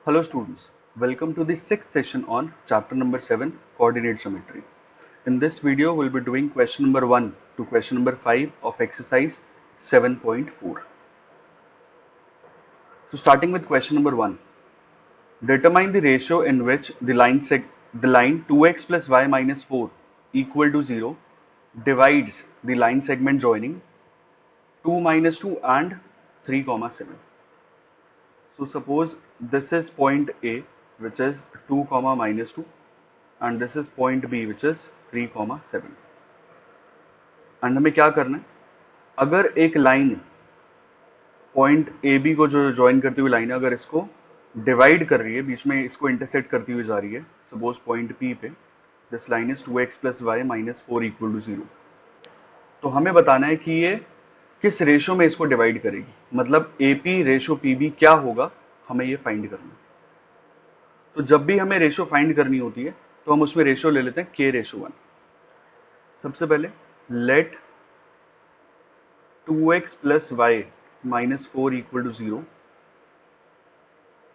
Hello students, welcome to the sixth session on chapter number 7 coordinate geometry. In this video we'll be doing question number 1 to question number 5 of exercise 7.4. So starting with question number 1, determine the ratio in which the line 2x plus y minus 4 equal to 0 divides the line segment joining 2 minus 2 and 3 comma 7. So suppose this is point A which is 2 comma minus 2 and this is point B which is 3 comma 7. And हमें क्या करना है, अगर एक line point A B को जो join करती हुई लाइन है अगर इसको डिवाइड कर रही है, बीच में इसको इंटरसेक्ट करती हुई जा रही है, सपोज पॉइंट पी पे this line is 2x plus Y minus 4 equal to 0, तो हमें बताना है कि ये किस रेशो में इसको डिवाइड करेगी, मतलब AP रेशो PB क्या होगा, हमें ये फाइंड करना है। तो जब भी हमें रेशो फाइंड करनी होती है तो हम उसमें रेशो ले लेते हैं K/1। सबसे पहले let 2x plus Y minus 4 equal to 0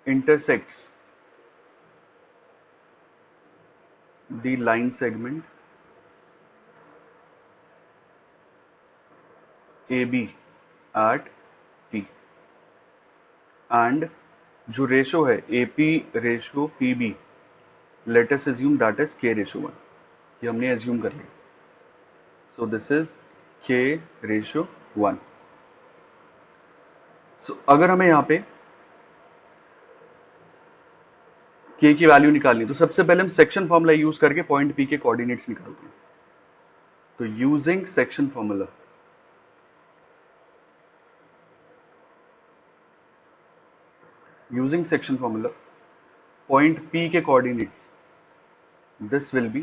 intersects the line segment AB at P and जो रेशो है AP ratio PB let us assume that is K/1, ये हमने एज्यूम कर लिया। So this is K/1। सो अगर हमें यहाँ पे K की वैल्यू निकालनी तो सबसे पहले हम सेक्शन फॉर्मूला यूज करके पॉइंट P के कोऑर्डिनेट्स निकालते हैं। तो using section formula, using section formula, point P के coordinates this will be,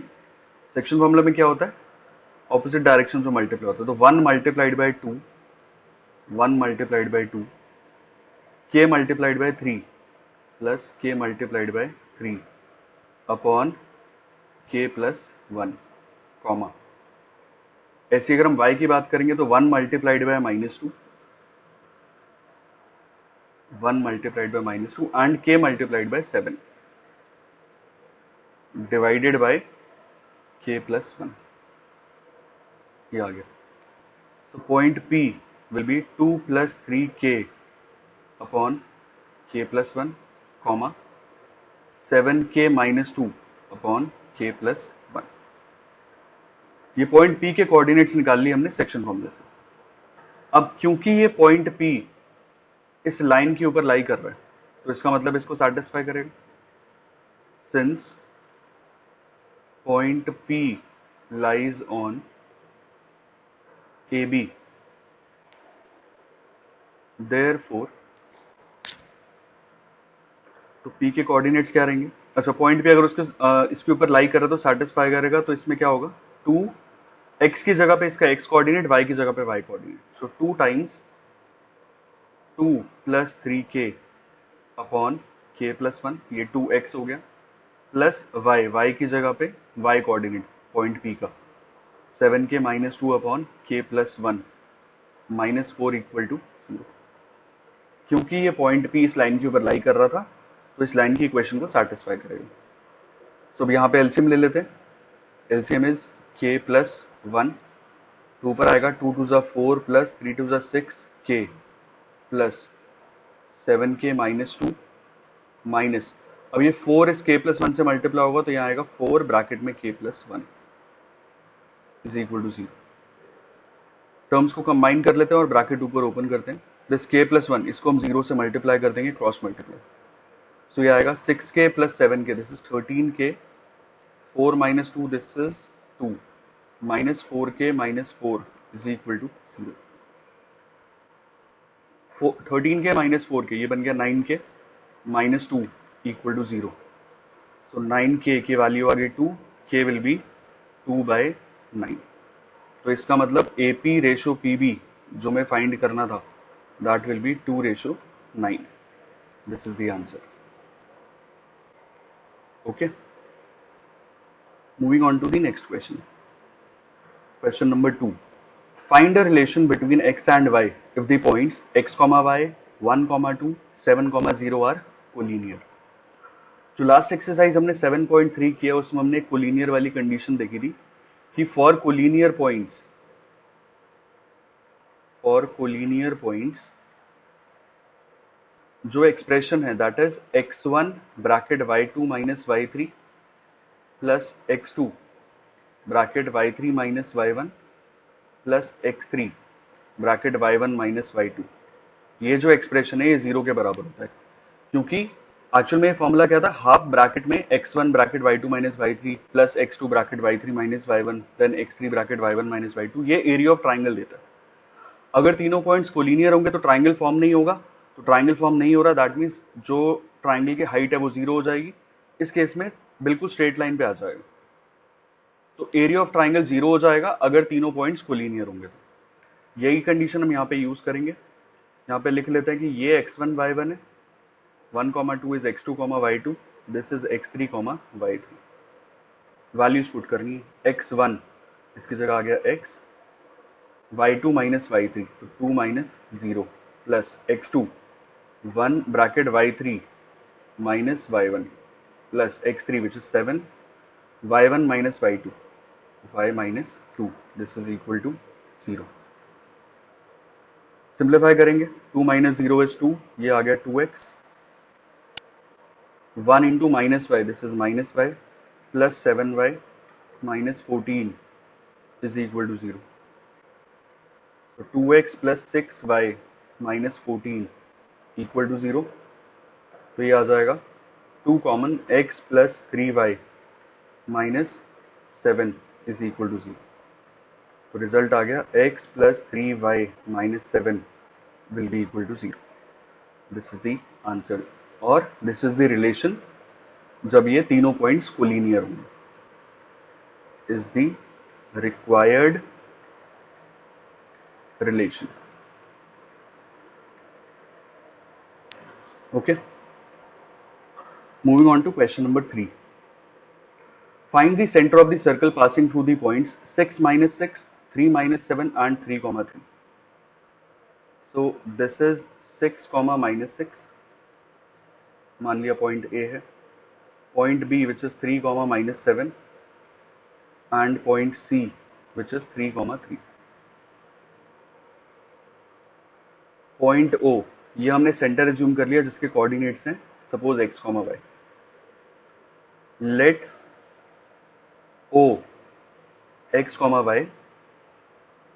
section formula में क्या होता है, opposite direction में multiply होता है, तो 1 multiplied by 2, 1 multiplied by 2, K multiplied by 3 plus K multiplied by 3 upon K plus 1, comma, ऐसे अगर हम y की बात करेंगे तो 1 multiplied by minus 2, 1 multiplied by minus 2 and K multiplied by 7 divided by K plus 1, ये आ गया। So point P will be 2 plus 3K upon K plus 1, comma 7K minus 2 upon K plus 1। ये point P के coordinates निकाल लिए हमने section फॉर्मूले से। अब क्योंकि ये पॉइंट P इस लाइन के ऊपर लाई कर रहा है तो इसका मतलब इसको सैटिस्फाई करेगा, since point P lies on AB, therefore, तो P के कोऑर्डिनेट्स क्या रहेंगे, अच्छा पॉइंट P अगर इसके ऊपर लाई कर रहा है तो सैटिस्फाई करेगा, तो इसमें क्या होगा, 2x की जगह पे इसका x कोऑर्डिनेट, y की जगह पे y कोऑर्डिनेट, सो 2 times 2 plus 3K upon K plus 1, ये 2x हो गया, प्लस y की जगह पे y कोऑर्डिनेट पॉइंट P का 7K minus 2 upon K plus 1 minus 4 equal to 0। क्योंकि ये पॉइंट P इस लाइन के ऊपर लाई कर रहा था तो इस लाइन की इक्वेशन को सेटिस्फाई करेगा। सो अब यहाँ पे एलसीएम ले लेते हैं, एलसीएम इज K प्लस 1, तो ऊपर आएगा 2 2 जा 4 प्लस 3 2 जा 6K plus 7K minus 2 minus, अब ये 4 इस K प्लस 1 से मल्टीप्लाई होगा तो यहाँ आएगा 4 ब्रैकेट में K plus 1 is equal to 0। Terms को कंबाइन कर लेते हैं और ब्रैकेट ऊपर ओपन करते हैं, दिस K प्लस 1 इसको हम 0 से मल्टीप्लाई कर देंगे, क्रॉस मल्टीप्लाई, सो ये आएगा 6K plus 7K, this is 13K, 4 minus 2 this is 2, minus 4K minus 4 is equal to 0। 13K minus 4K ये बन गया 9K minus 2 equal to 0, so 9K की वैल्यू आ गई 2, K विल बी 2/9। तो इसका मतलब AP रेशो PB जो मैं फाइंड करना था that will be 2/9, this is the answer. Okay, moving on to the next question, question number 2, Find a relation between x and y if the points x, y, 1, 2, 7, 0 are collinear. जो last exercise हमने 7.3 किया उसमें हमने collinear वाली condition देखी थी कि for collinear points जो एक्सप्रेशन है that is x1 bracket y2 minus y3 plus x2 bracket y3 minus y1 plus x3 bracket y1 minus y2, ये जो एक्सप्रेशन है ये 0 के बराबर होता है, क्योंकि एक्चुअल में फॉर्मूला क्या था, हाफ ब्रैकेट में x1 bracket y2 minus y3 plus x2 bracket y3 minus y1 then x3 bracket y1 minus y2, ये एरिया ऑफ ट्राइंगल देता है। अगर तीनों पॉइंट्स कोलिनियर होंगे तो ट्राइंगल फॉर्म नहीं होगा, तो ट्राइंगल फॉर्म नहीं हो रहा दैट मीन्स जो ट्राइंगल की हाइट है वो 0 हो जाएगी, इस केस में बिल्कुल स्ट्रेट लाइन पे आ जाएगा, तो एरिया ऑफ ट्राइंगल 0 हो जाएगा अगर तीनों पॉइंट्स कोलिनियर होंगे। तो यही कंडीशन हम यहाँ पे यूज करेंगे। यहाँ पे लिख लेते हैं कि ये x1 y1 है, 1,2 is x2 y2, this is x3 y3। Values put करनी है, x1 इसकी जगह आ गया x, y2 माइनस y3 तो 2 minus 0 plus x2 1 bracket y3 minus y1 plus x3 which is 7 y1 minus y2 y minus 2, this is equal to 0। Simplify करेंगे, 2 minus 0 is 2, ये आ गया 2x, 1 into minus y this is minus y plus 7y minus 14 is equal to 0। So 2x plus 6y minus 14 equal to 0, तो ये आ जाएगा 2 common x plus 3y minus 7 is equal to 0। तो result आ गया x plus 3y minus 7 will be equal to 0। This is the answer और this is the relation जब ये तीनों पॉइंट्स कोलिनियर होंगे, is the required relation. Okay, moving on to question number 3. Find the center of the circle passing through the points 6 minus 6, 3 minus 7 and 3 comma 3. So this is 6 comma minus 6, मान लिया point A है, point B which is 3 comma minus 7 and point C which is 3 comma 3. Point O ये हमने centre assume कर लिया जिसके coordinates हैं suppose x, y। Let O x, y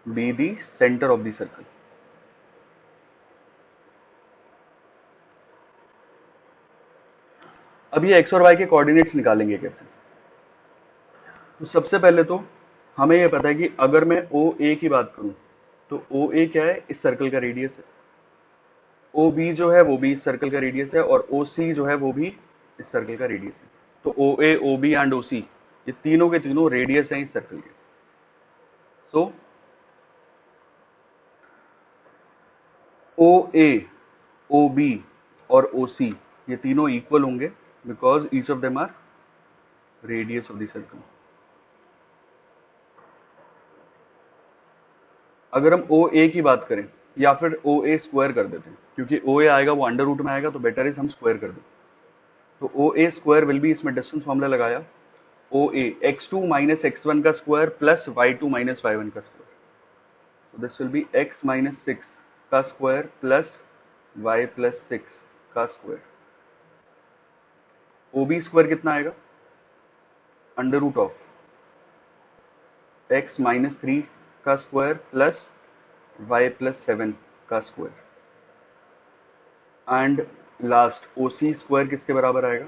be the centre of the circle. अब ये x और y के कोऑर्डिनेट्स निकालेंगे कैसे? तो सबसे पहले तो हमें ये पता है कि अगर मैं OA की बात करूं तो OA क्या है, इस सर्कल का रेडियस है। OB जो है वो भी इस सर्कल का रेडियस है और OC जो है वो भी इस सर्कल का रेडियस है। तो OA, OB एंड OC ये तीनों के तीनों रेडियस हैं इस सर्कल के। सो OA, OB और OC ये तीनों इक्वल होंगे because each of them are radius of the circle. अगर हम OA की बात करें या फिर OA स्क्वायर कर देते हैं, क्योंकि OA आएगा वो अंडर रूट में आएगा तो बेटर इज हम स्क्वायर कर दें। तो OA स्क्वायर विल बी, इसमें डिस्टेंस फॉर्मूला लगाया, OA x2 माइनस x1 का square plus y2 minus y1 का स्क्वायर, तो this will be x minus 6 का स्क्वायर प्लस y प्लस 6 का स्क्वायर। OB स्क्वायर कितना आएगा, under root of x minus 3 का स्क्वायर प्लस y प्लस 7 का square, and last OC square किसके बराबर आएगा,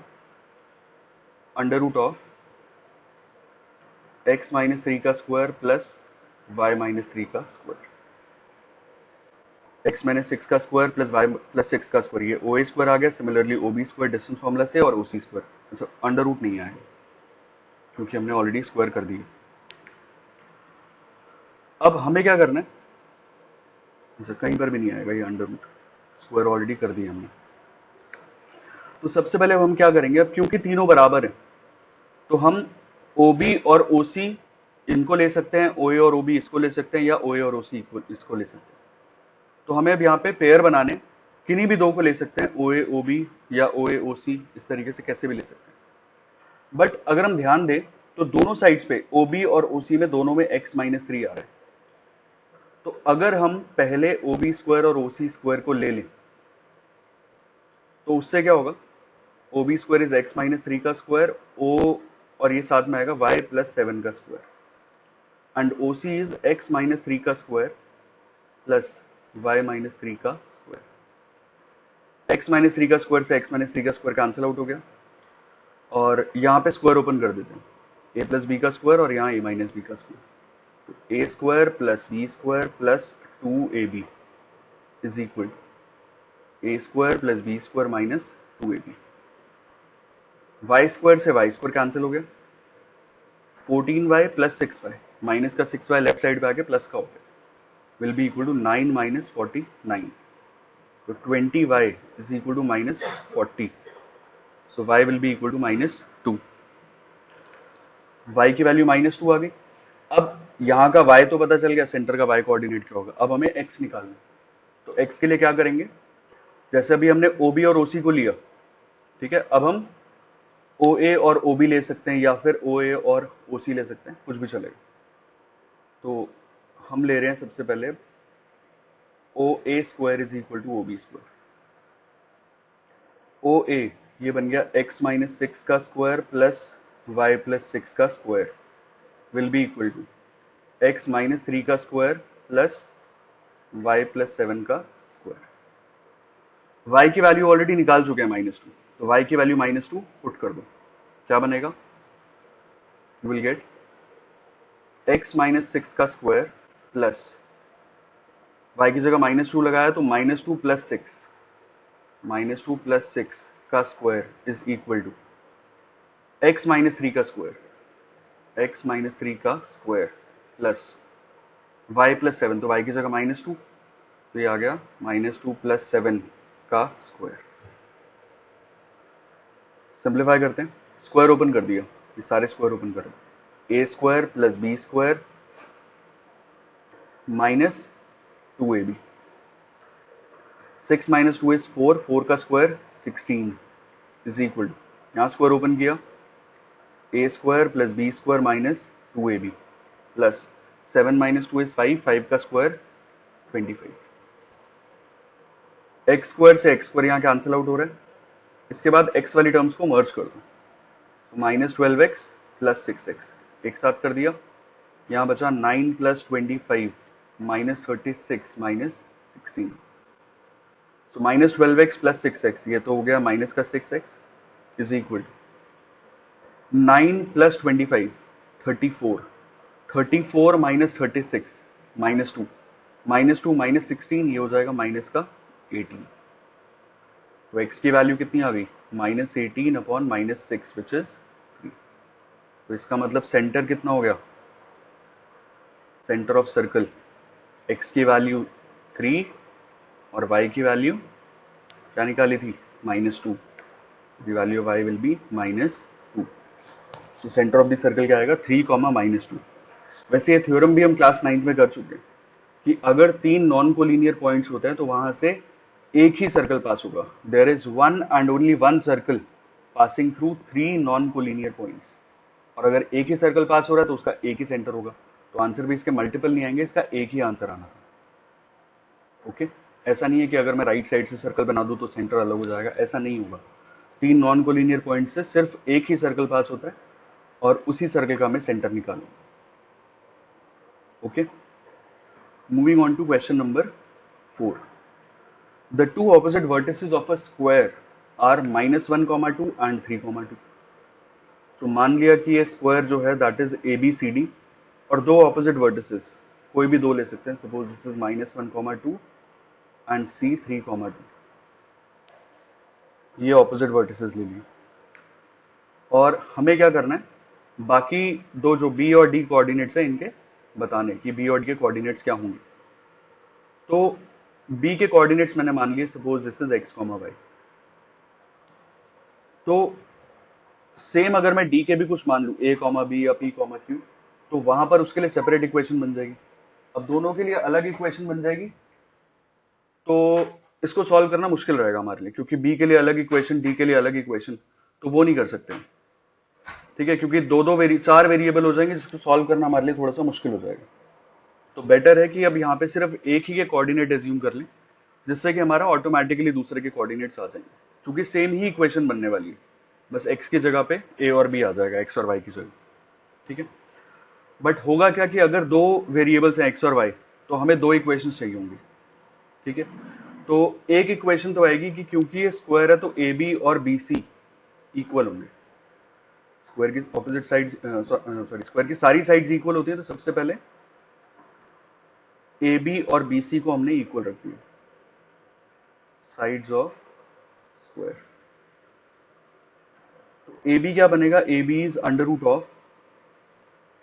under root of x minus 3 का स्क्वायर प्लस y माइनस 3 का स्क्वायर, x माइनस 6 का स्क्वायर प्लस y प्लस 6 का स्क्वायर, ये OA स्क्वायर आ गया। Similarly OB square distance formula से और OC स्क्वायर, अच्छा अंडर रूट नहीं आएगा क्योंकि हमने ऑलरेडी स्क्वायर कर दिया। अब हमें क्या करना है, अच्छा कहीं पर भी नहीं आएगा ये अंडर रूट, स्क्वायर ऑलरेडी कर दिया हमने। तो सबसे पहले हम क्या करेंगे, अब क्योंकि तीनों बराबर हैं तो हम OB और OC इनको ले सकते हैं, OA और OB इसको ले सकते हैं, या OA और OC इसको ले सकते हैं। तो हमें अब यहाँ पे पेयर बनाने, किन्हीं भी दो को ले सकते हैं, OA OB या OA OC, इस तरीके से कैसे भी ले सकते हैं। बट अगर हम ध्यान दें तो दोनों साइड्स पे OB और OC में दोनों में x माइनस 3 आ रहा है। तो अगर हम पहले OB स्क्वायर और OC स्क्वायर को ले लें तो उससे क्या होगा, OB square is x minus 3 का स्क्वायर, O और ये साथ में आएगा y प्लस 7 का square, and OC is x minus 3 का स्क्वायर प्लस y माइनस 3 का स्क्वायर। x माइनस 3 का स्क्वायर से x माइनस 3 का स्क्वायर कैंसिल आउट हो गया, और यहाँ पे स्क्वायर ओपन कर देते हैं, a प्लस बी का स्क्वायर और यहाँ a माइनस बी का स्क्वायर, तो a square plus B square plus 2ab is equal a square plus B square minus 2ab। Y square से वाई स्क्वायर कैंसिल हो गया, 14y प्लस 6y, माइनस का 6y left side पे आके plus का हो गया, will be equal to 9 minus 49, तो 20y is equal to minus 40, so y will be equal to minus 2। y की वैल्यू माइनस 2 आ गई। अब यहाँ का y तो पता चल गया, सेंटर का y कोऑर्डिनेट क्या होगा। अब हमें x निकालना है, तो x के लिए क्या करेंगे, जैसे अभी हमने OB और OC को लिया, ठीक है, अब हम OA और OB ले सकते हैं या फिर OA और OC ले सकते हैं, कुछ भी चलेगा। तो हम ले रहे हैं सबसे पहले OA square is equal to OB square. OA ये बन गया x माइनस 6 का स्क्वायर प्लस y प्लस 6 का square will be equal to x minus 3 का स्क्वायर प्लस y प्लस 7 का स्क्वायर। y की वैल्यू ऑलरेडी निकाल चुके हैं -2, तो y की वैल्यू -2 पुट कर दो, क्या बनेगा, you will get x minus 6 का स्क्वायर प्लस y की जगह -2 लगाया तो -2 प्लस 6, -2 प्लस 6 का square is equal to x minus 3 का स्क्वायर, x माइनस 3 का स्क्वायर प्लस y प्लस 7, तो y की जगह -2, तो ये आ गया -2 प्लस 7 का स्क्वायर। सिंप्लीफाई करते हैं, स्क्वायर ओपन कर दिया, ये सारे स्क्वायर ओपन कर दो, a square plus B square minus 2ab, 6 minus 2 is 4, 4 का स्क्वायर 16 इज इक्वल टू, यहाँ स्क्वायर ओपन किया, a square plus B square minus 2ab plus 7 minus 2 is 5, 5 का स्क्वायर 25, एक्स स्क्वायर से एक्स स्क्वायर यहाँ cancel out हो रहा है। इसके बाद x वाली टर्म्स को मर्ज कर दो, तो -12x प्लस 6x एक साथ कर दिया, यहाँ बचा 9 प्लस 25 -36 माइनस 16, सो -12x प्लस 6x, ये तो हो गया माइनस का 6x is equal to 9 plus 25 34, 34 minus 36 -2, -2 minus 16, ये हो जाएगा माइनस का 18, तो x की वैल्यू कितनी आ गई, -18 अपॉन -6 विच इज 3। तो इसका मतलब सेंटर कितना हो गया, सेंटर ऑफ सर्कल x की वैल्यू 3 और y की वैल्यू क्या निकाली थी, -2, the value of y will B -2, तो सेंटर ऑफ द सर्कल क्या आएगा, 3, -2। वैसे ये थ्योरम भी हम क्लास 9 में कर चुके हैं कि अगर 3 नॉन कोलिनियर पॉइंट्स होते हैं तो वहां से एक ही सर्कल पास होगा, there is one and only one circle passing through 3 non collinear points, और अगर एक ही सर्कल पास हो रहा है तो उसका एक ही सेंटर होगा, तो आंसर भी इसके मल्टीपल नहीं आएंगे, इसका एक ही आंसर आना था। ओके, ऐसा नहीं है कि अगर मैं राइट साइड से सर्कल बना दूं तो सेंटर अलग हो जाएगा, ऐसा नहीं होगा। 3 नॉन कोलिनियर पॉइंट से सिर्फ एक ही सर्कल पास होता है और उसी सर्कल का मैं सेंटर निकालूंगा। Okay, moving on to question number 4। The two opposite vertices of a square are -1, 2 and 3, 2। So मान लिया कि ये स्क्वायर जो है दैट इज ABCD, और दो ऑपोजिट वर्टिसेस कोई भी दो ले सकते हैं, suppose this is -1, 2 and C 3, 2, ये ऑपोजिट वर्टिसेस ले लिए, और हमें क्या करना है, बाकी दो जो B और D कोऑर्डिनेट्स हैं इनके बताने कि B और D के कोऑर्डिनेट्स क्या होंगे। तो B के कोऑर्डिनेट्स मैंने मान लिए, suppose this is x, y, तो सेम अगर मैं D के भी कुछ मान लूं A, B या P, Q, तो वहां पर उसके लिए सेपरेट इक्वेशन बन जाएगी। अब दोनों के लिए अलग इक्वेशन बन जाएगी तो इसको सॉल्व करना मुश्किल रहेगा हमारे लिए, क्योंकि B के लिए अलग इक्वेशन, D के लिए अलग इक्वेशन, तो वो नहीं कर सकते। ठीक है, क्योंकि चार वेरिएबल हो जाएंगे जिसको सॉल्व करना हमारे लिए थोड़ा सा मुश्किल हो जाएगा। तो बेटर है कि अब यहाँ पे सिर्फ एक ही के कोऑर्डिनेट एज्यूम कर लें, जिससे कि हमारा ऑटोमेटिकली दूसरे के कोऑर्डिनेट्स आ जाएंगे, क्योंकि सेम ही इक्वेशन बनने वाली है, बस x की जगह पे a और b आ जाएगा, x और y की जगह। ठीक है, बट होगा क्या कि अगर दो वेरिएबल्स हैं x और y, तो हमें दो इक्वेशंस चाहिए होंगी। ठीक है, तो एक इक्वेशन तो आएगी कि क्योंकि ये स्क्वायर है तो ए बी और बी सी इक्वल होंगे। स्क्वायर की ऑपोजिट साइड, सॉरी, स्क्वायर की सारी साइड्स इक्वल होती है, तो सबसे पहले ए बी और बी सी को हमने इक्वल रख दिया, साइड्स ऑफ स्क्वायर। तो ए बी क्या बनेगा, A B is under root of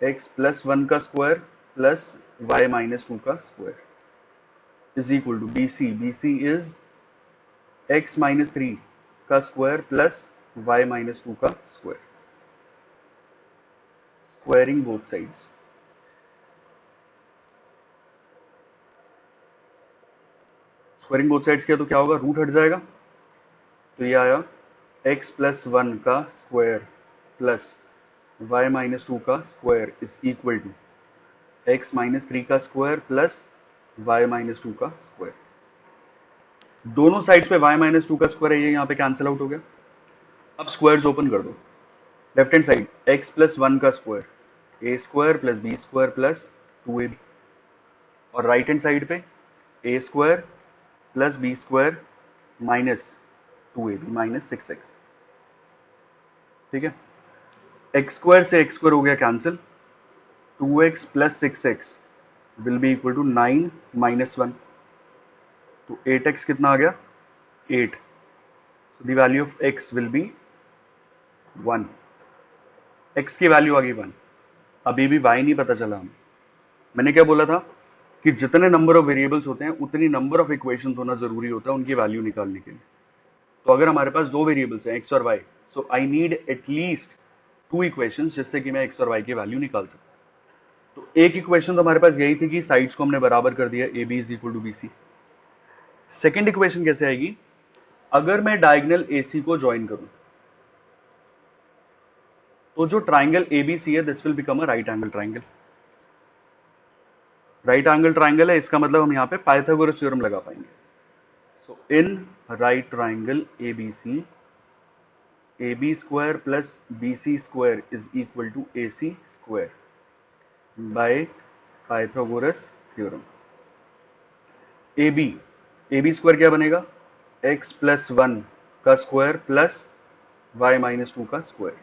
X plus one का square plus Y minus two का square is equal to B C, B C is X minus three का square plus Y minus two का square, squaring both sides. Squaring both sides किया तो क्या होगा, root हट जाएगा, तो ये आया x प्लस वन का square plus Y minus two का square is equal to X minus three का square plus Y minus two का स्क्वायर। दोनों साइड्स पे y माइनस टू का स्क्वायर है, ये यहाँ पे कैंसिल आउट हो गया। अब स्क्वायर्स ओपन कर दो, left hand side x plus one का square A square plus B square plus two A B, और राइट हैंड साइड पे A square plus B square minus two A B minus six X. ठीक है, X square से x square हो गया cancel, two X plus six X will be equal to nine minus one, तो eight X कितना आ गया, eight, so the value of x will be 1, x की वैल्यू आ गई 1। अभी भी y नहीं पता चला हमें। मैंने क्या बोला था कि जितने नंबर ऑफ वेरिएबल्स होते हैं उतनी नंबर ऑफ इक्वेशंस होना जरूरी होता है उनकी वैल्यू निकालने के लिए। तो अगर हमारे पास दो वेरिएबल्स हैं x और y, so I need at least two equations जिससे कि मैं x और y की वैल्यू निकाल सकूं। तो एक इक्वेशन तो हमारे पास यही थी कि साइड्स को हमने बराबर कर दिया, A B is equal to B C. Second equation कैसे आएगी, अगर मैं डायगोनल AC को ज्वाइन करूं तो जो ट्राइंगल ABC है this will become a right angle triangle. Right angle triangle है, इसका मतलब हम यहां पे पाइथागोरस थ्योरम लगा पाएंगे। So in right triangle ABC, AB square plus BC square is equal to AC square by Pythagoras theorem. AB square क्या बनेगा, x प्लस वन का square plus Y minus two का square.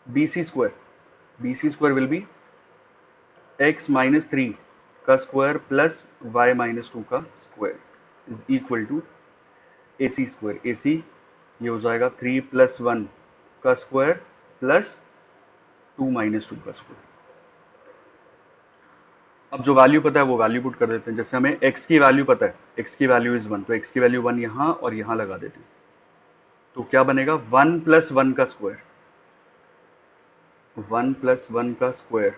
BC square will be x minus three का square plus Y minus two का square is equal to AC square. AC ये हो जाएगा three plus one का square plus two minus two का square. अब जो वैल्यू पता है वो वैल्यू पुट कर देते हैं। जैसे हमें x की वैल्यू पता है, x की वैल्यू इज वन, तो x की वैल्यू वन यहां और यहां लगा देते हैं, तो क्या बनेगा, वन प्लस वन का स्क्वायर, वन प्लस वन का square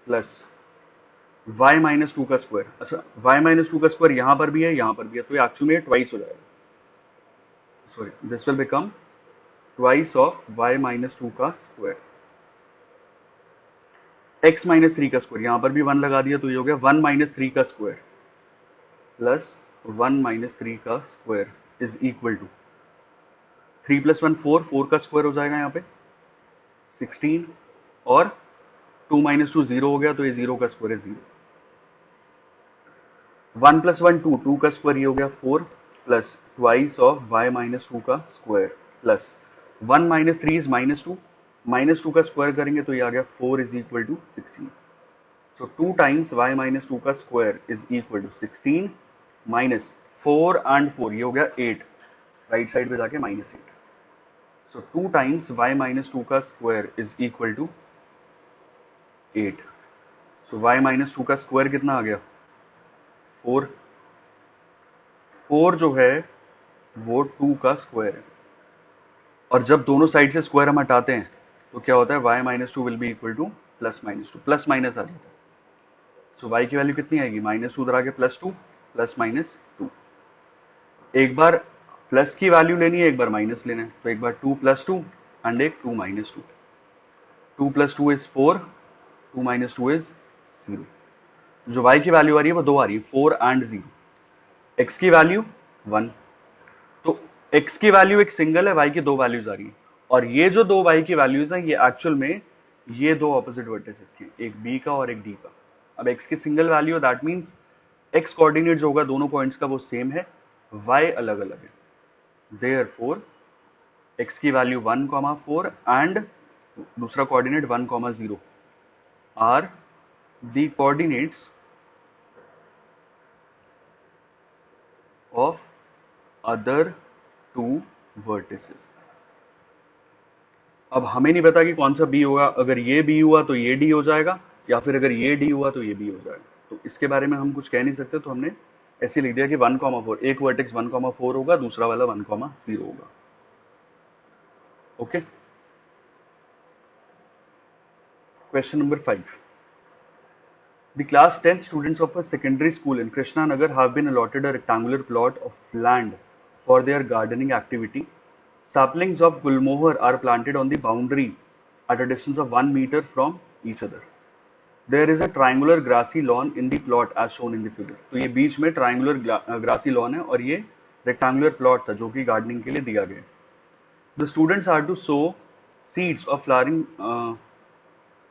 plus Y minus two का स्क्वायर। अच्छा, वाई माइनस टू का स्क्वायर यहां पर भी है यहां पर भी है, तो ये एक्चुअली में ट्वाइस हो जाएगा, sorry this will become twice of Y minus two का स्क्वायर। एक्स माइनस थ्री का स्क्वायर, यहां पर भी वन लगा दिया, तो ये हो गया वन माइनस थ्री का square plus one minus three का square is equal to three plus one four, four का स्क्वायर हो जाएगा यहाँ पे 16, और टू माइनस टू जीरो हो गया, तो ये जीरो का स्क्वायर है zero. One plus one two, two का स्क्वायर ये हो गया four plus twice of Y minus two का square plus one minus three is minus two का स्क्वायर करेंगे तो ये आ गया four is equal to 16। So two times Y minus two का square is equal to 16 minus four and four, ये हो गया 8, राइट साइड पे जाके माइनस 8। सो two times Y minus two का square is equal to 8। So Y minus two का square कितना आ गया, 4। 4 जो है वो 2 का स्क्वायर है, और जब दोनों साइड से स्क्वायर हम हटाते हैं तो क्या होता है, y minus two will be equal to plus minus two, plus minus आ जाता है। सो y की वैल्यू कितनी आएगी, माइनस टू उधर आगे plus two, plus minus to. एक बार प्लस की वैल्यू लेनी है, एक बार माइनस लेना है, तो एक बार टू प्लस टू एंड एक two minus two. 2 + 2 is 4, 2 - 2 is 0। जो y की वैल्यू आ रही है वो 2 आ रही है, 4 एंड 0। x की वैल्यू 1, तो x की वैल्यू एक सिंगल है, y की दो वैल्यूज आ रही है, और ये जो दो y की वैल्यूज हैं ये एक्चुअल में ये दो ऑपोजिट वर्टिसेस की, एक b का और एक d का। अब x की सिंगल वैल्यू है, दैट मीन्स x कोऑर्डिनेट जो होगा दोनों पॉइंट्स का वो सेम है, y अलग अलग है। देयरफॉर x की वैल्यू 1, 4 एंड दूसरा coordinate 1, 0 are the coordinates of other two vertices. अब हमें नहीं पता कि कौन सा बी होगा, अगर ये बी हुआ तो ये डी हो जाएगा, या फिर अगर ये डी हुआ तो ये बी हो जाएगा। तो इसके बारे में हम कुछ कह नहीं सकते, तो हमने ऐसे लिख दिया कि 1, 4, एक वर्टेक्स 1, 4 होगा, दूसरा वाला 1, 0 होगा। Okay, question number 5। The class 10 students of a secondary school in Krishna Nagar have been allotted a rectangular plot of land for their gardening activity. Saplings of gulmohar are planted on the boundary at a distance of 1 meter from each other. There is a triangular grassy lawn in the plot as shown in the figure. तो ये बीच में triangular grassy lawn है और ये rectangular plot था जो कि gardening के लिए दिया गया है. The students are to sow seeds of flowering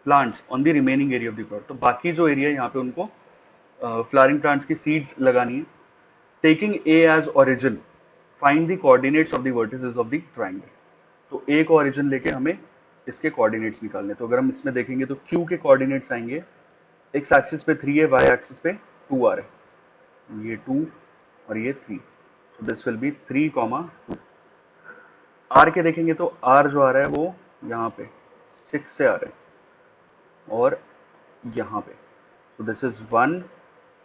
plants on the remaining area of the plot. तो बाकी जो एरिया है यहाँ पे उनको फ्लावरिंग प्लांट्स की सीड्स लगानी है। Taking A as origin, find the coordinates of the vertices of the triangle. तो ए को ओरिजिन लेके हमें इसके कोऑर्डिनेट्स निकालने। तो अगर हम इसमें देखेंगे तो क्यू के कोऑर्डिनेट्स आएंगे, एक्स एक्सिस पे 3 है, वाई एक्सिस पे 2 आ रहा है, ये 2 और ये 3, so this will be 3, 2। R के देखेंगे तो आर जो आ रहा है वो यहाँ पे 6 से आ रहा है और यहाँ पे, so this is 1,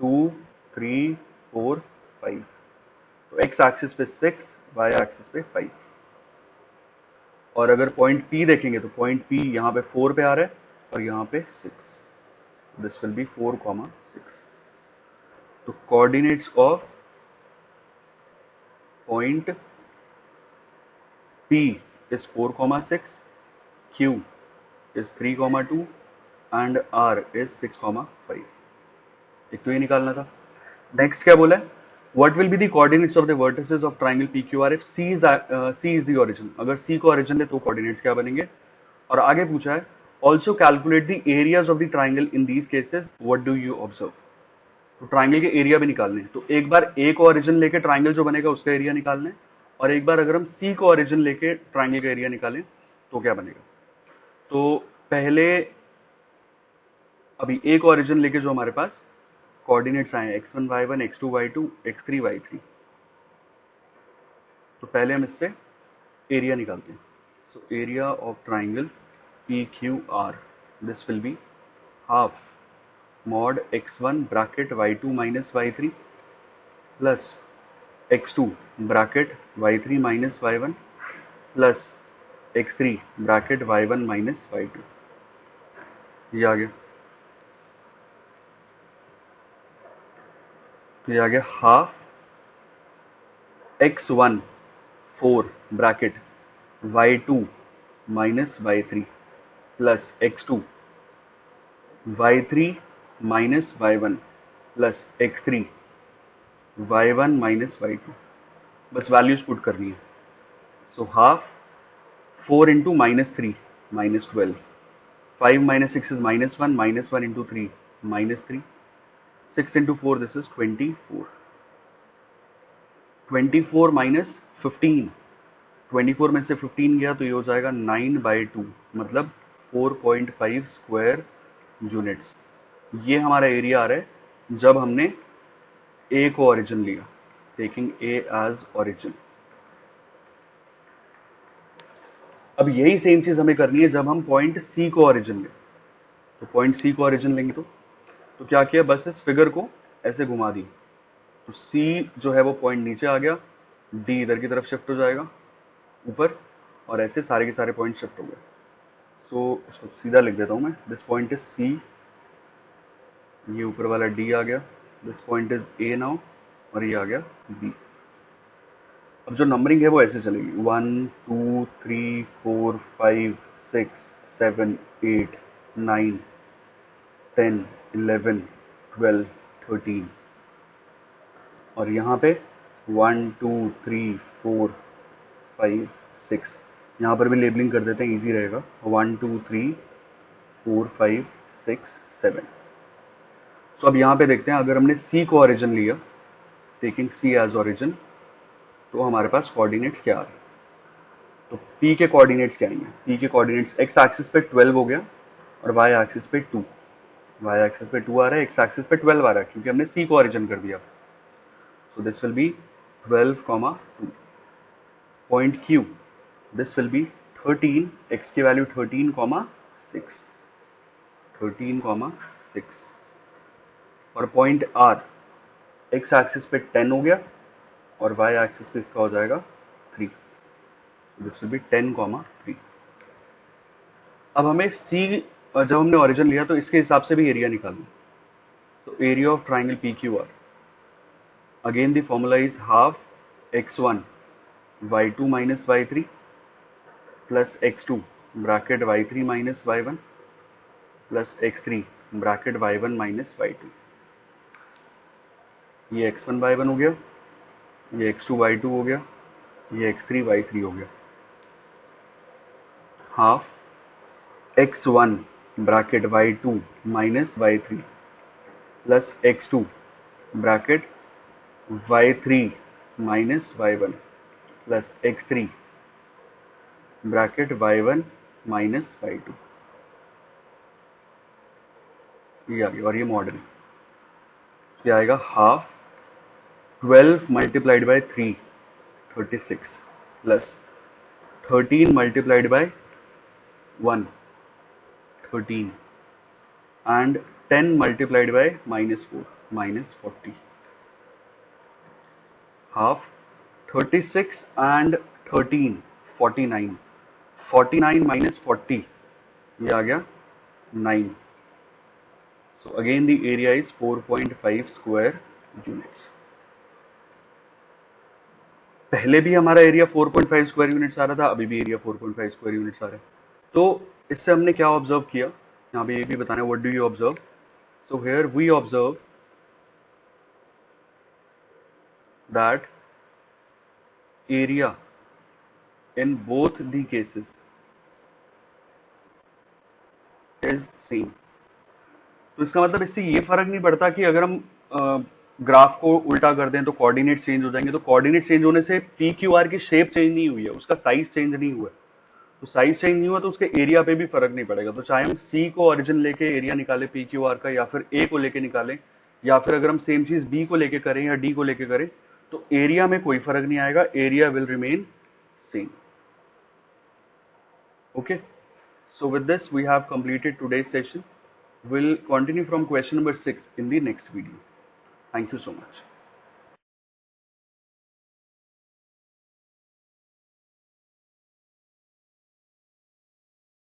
2, 3, 4, 5। तो x एक्सिस पे 6, y एक्सिस पे 5। और अगर पॉइंट P देखेंगे तो पॉइंट P यहाँ पे 4 पे आ रहा है और यहाँ पे 6, दिस विल बी 4, 6। तो coordinates of point P is 4, 6, Q is 3, 2 and R is 6, 5। एक तो ये निकालना था। नेक्स्ट क्या बोला है, what will be the coordinates of the vertices of triangle PQR if C is the origin. अगर C को ओरिजिन ले तो कोऑर्डिनेट्स क्या बनेंगे। और आगे पूछा है also calculate the areas of the triangle in these cases, what do you observe. तो ट्राइंगल के एरिया भी निकालने हैं। तो एक बार A को ओरिजिन लेके ट्राइंगल जो बनेगा उसका एरिया निकालना है, और एक बार अगर हम C को ओरिजिन लेके ट्राइंगल का एरिया निकालें तो क्या बनेगा। तो पहले अभी A को ओरिजिन लेके जो हमारे पास कोऑर्डिनेट्स आए x1 y1 x2 y2 x3 y3, तो पहले हम इससे एरिया निकालते हैं। So area of triangle PQR, this will be half mod x1 bracket y2 minus y3 plus x2 bracket y3 minus y1 plus x3 bracket y1 minus y2। ये आ गया, ये आ गया half x1 4 bracket y2 minus y3 plus x2 y3 minus y1 plus x3 y1 minus y2। बस values put करनी है। So half 4 into -3 -12, 5 - 6 is -1, -1 into 3 -3, 6 into 4 this is 24, 24 minus 15, 24 में से 15 गया तो ये हो जाएगा 9/2, मतलब 4.5 स्क्वायर यूनिट्स। ये हमारा एरिया आ रहा है जब हमने A को ओरिजिन लिया, टेकिंग A एज ओरिजिन। अब यही सेम चीज हमें करनी है जब हम पॉइंट C को ओरिजिन लें। तो पॉइंट C को ओरिजिन लेंगे तो क्या किया, बस इस फिगर को ऐसे घुमा दी, तो C जो है वो पॉइंट नीचे आ गया, D इधर की तरफ शिफ्ट हो जाएगा ऊपर, और ऐसे सारे के सारे पॉइंट शिफ्ट हो गए। सो इसको सीधा लिख देता हूं मैं, दिस पॉइंट इज C, ये ऊपर वाला D आ गया, this point is A now, और ये आ गया B। अब जो नंबरिंग है वो ऐसे चलेगी 1 2 3 4 5 6 7 8 9 10 11 12 13 और यहाँ पे 1 2 3 4 5 6 यहाँ पर भी लेबलिंग कर देते हैं, इजी रहेगा 1 2 3 4 5 6 7। सो अब यहाँ पे देखते हैं, अगर हमने C को ओरिजिन लिया, टेकिंग C एज ओरिजिन, तो हमारे पास कोऑर्डिनेट्स क्या आ रहे हैं। तो P के कोऑर्डिनेट्स क्या आएंगे, P के कोऑर्डिनेट्स x एक्सिस पे 12 हो गया और y एक्सिस पे 2, y एक्सिस पे 2 आ रहा है, x एक्सिस पे 12 आ रहा है क्योंकि हमने C को ओरिजिन कर दिया। सो this will B 12, 2। Point Q, this will B 13, x की वैल्यू 13, 6, 13, 6। और पॉइंट R, x एक्सिस पे 10 हो गया और y एक्सिस पे इसका हो जाएगा 3, दिस विल बी 10, 3। अब हमें C, जब हमने ओरिजिन लिया तो इसके हिसाब से भी एरिया निकालना। So area of triangle PQR, again the formula is half x1 y2 minus y3 plus x2 bracket y3 minus y1 plus x3 bracket y1 minus y2। ये x1 y1 हो गया, ये x2 y2 हो गया, ये x3 y3 हो गया। Half x1 bracket y2 minus y3 plus x2 bracket y3 minus y1 plus x3 bracket y1 minus y2, ये आ गया। और ये मॉडल ये आएगा half 12 multiplied by 3 36 plus 13 multiplied by 1 13 and 10 multiplied by -4 -40, half 36 and 13 49, 49 minus 40 ये आ गया 9। So again the area is 4.5 square units। पहले भी हमारा एरिया 4.5 स्क्वायर यूनिट्स आ रहा था, अभी भी एरिया 4.5 स्क्वायर यूनिट्स आ रहा है। तो इससे हमने क्या ऑब्जर्व किया, यहाँ पे ये भी बताना है, what do you observe. So here we observe that area in both the cases is same। तो इसका मतलब इससे ये फर्क नहीं पड़ता कि अगर हम ग्राफ को उल्टा कर दें तो कोऑर्डिनेट चेंज हो जाएंगे। तो कोऑर्डिनेट चेंज होने से पी क्यू आर की शेप चेंज नहीं हुई है, उसका साइज चेंज नहीं हुआ है। तो साइज चेंज नहीं हुआ तो उसके एरिया पे भी फर्क नहीं पड़ेगा। तो चाहे हम सी को ओरिजिन लेके एरिया निकाले पी क्यू आर का, या फिर ए को लेके निकालें, या फिर अगर हम सेम चीज बी को लेके करें या डी को लेके करें, तो एरिया में कोई फर्क नहीं आएगा, area will remain same. Okay, so with this we have completed today's session. We'll continue from question number 6 in the next video. Thank you so much.